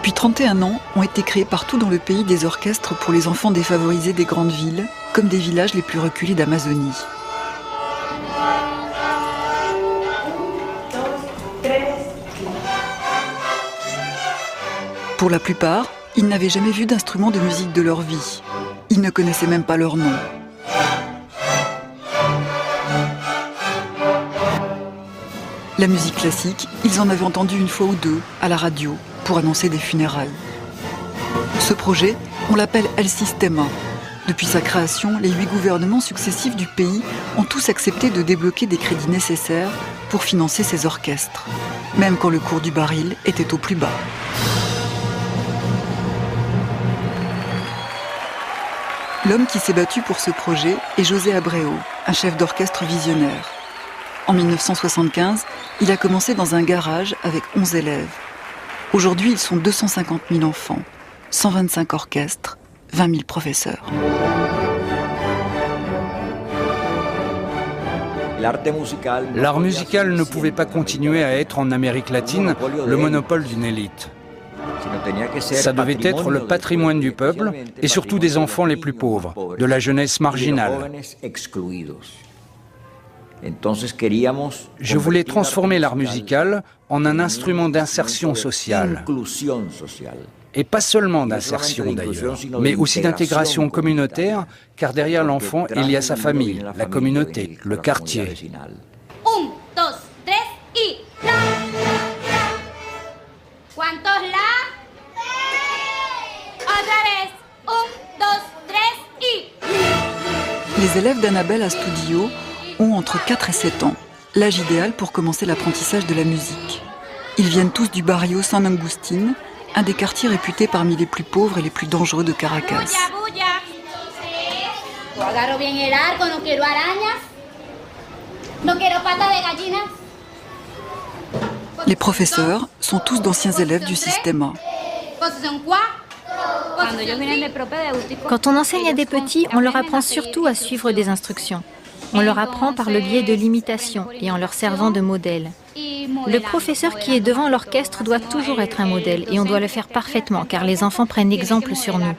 Depuis 31 ans, ont été créés partout dans le pays des orchestres pour les enfants défavorisés des grandes villes, comme des villages les plus reculés d'Amazonie. Pour la plupart, ils n'avaient jamais vu d'instrument de musique de leur vie. Ils ne connaissaient même pas leur nom. La musique classique, ils en avaient entendu une fois ou deux, à la radio, pour annoncer des funérailles. Ce projet, on l'appelle El Sistema. Depuis sa création, les 8 gouvernements successifs du pays ont tous accepté de débloquer des crédits nécessaires pour financer ces orchestres, même quand le cours du baril était au plus bas. L'homme qui s'est battu pour ce projet est José Abreu, un chef d'orchestre visionnaire. En 1975, il a commencé dans un garage avec 11 élèves. Aujourd'hui, ils sont 250 000 enfants, 125 orchestres, 20 000 professeurs. L'art musical ne pouvait pas continuer à être en Amérique latine le monopole d'une élite. Ça devait être le patrimoine du peuple et surtout des enfants les plus pauvres, de la jeunesse marginale. Je voulais transformer l'art musical en un instrument d'insertion sociale. Et pas seulement d'insertion d'ailleurs, mais aussi d'intégration communautaire, car derrière l'enfant, il y a sa famille, la communauté, le quartier. 1, 2, 3 y la. ¿Cuántos la? Otra vez. 1, 2, 3 y. Les élèves d'Annabelle Astudillo ont entre 4 et 7 ans, l'âge idéal pour commencer l'apprentissage de la musique. Ils viennent tous du barrio San Agustín, un des quartiers réputés parmi les plus pauvres et les plus dangereux de Caracas. Les professeurs sont tous d'anciens élèves du Sistema. Quand on enseigne à des petits, on leur apprend surtout à suivre des instructions. On leur apprend par le biais de l'imitation et en leur servant de modèle. Le professeur qui est devant l'orchestre doit toujours être un modèle et on doit le faire parfaitement car les enfants prennent exemple sur nous.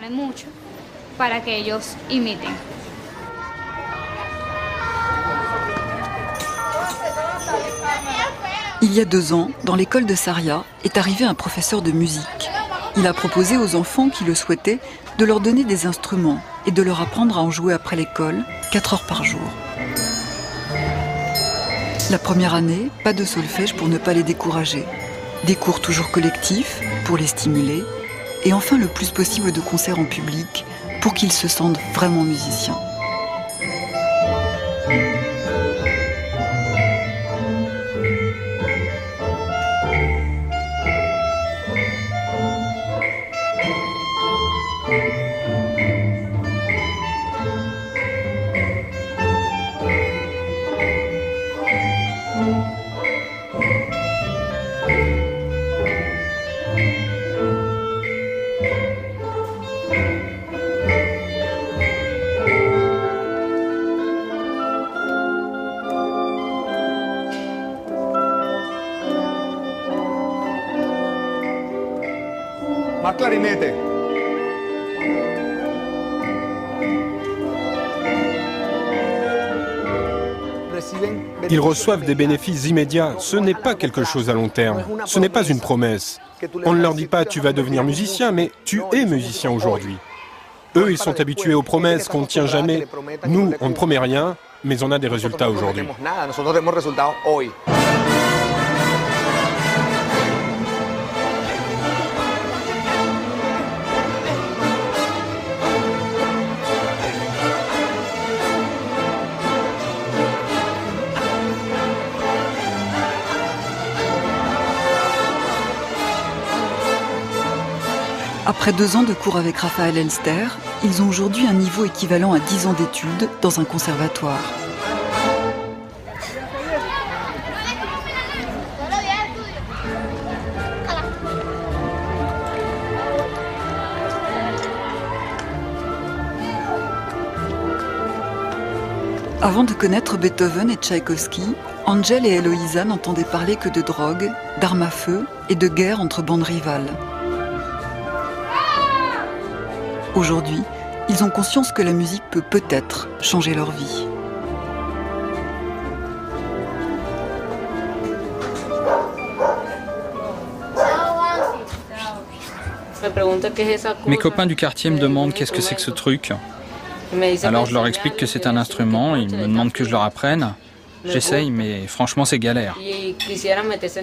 Il y a 2 ans, dans l'école de Saria, est arrivé un professeur de musique. Il a proposé aux enfants qui le souhaitaient de leur donner des instruments et de leur apprendre à en jouer après l'école, 4 heures par jour. La première année, pas de solfège pour ne pas les décourager. Des cours toujours collectifs pour les stimuler. Et enfin le plus possible de concerts en public pour qu'ils se sentent vraiment musiciens. Más clarinete. Ils reçoivent des bénéfices immédiats. Ce n'est pas quelque chose à long terme. Ce n'est pas une promesse. On ne leur dit pas « tu vas devenir musicien », mais « tu es musicien aujourd'hui ». Eux, ils sont habitués aux promesses qu'on ne tient jamais. Nous, on ne promet rien, mais on a des résultats aujourd'hui. Après 2 ans de cours avec Raphaël Elster, ils ont aujourd'hui un niveau équivalent à 10 ans d'études dans un conservatoire. Avant de connaître Beethoven et Tchaïkovski, Angel et Eloïsa n'entendaient parler que de drogue, d'armes à feu et de guerre entre bandes rivales. Aujourd'hui, ils ont conscience que la musique peut peut-être changer leur vie. Mes copains du quartier me demandent qu'est-ce que c'est que ce truc. Alors je leur explique que c'est un instrument, ils me demandent que je leur apprenne. J'essaye, mais franchement c'est galère.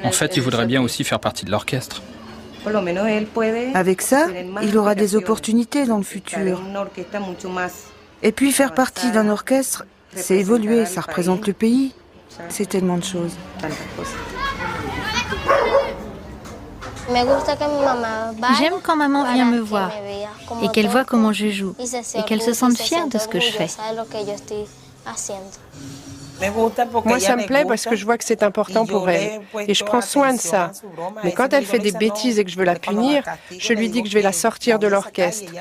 En fait, ils voudraient bien aussi faire partie de l'orchestre. Avec ça, il aura des opportunités dans le futur. Et puis faire partie d'un orchestre, c'est évoluer, ça représente le pays. C'est tellement de choses. J'aime quand maman vient me voir et qu'elle voit comment je joue et qu'elle se sente fière de ce que je fais. Moi, ça me plaît parce que je vois que c'est important pour elle et je prends soin de ça. Mais quand elle fait des bêtises et que je veux la punir, je lui dis que je vais la sortir de l'orchestre.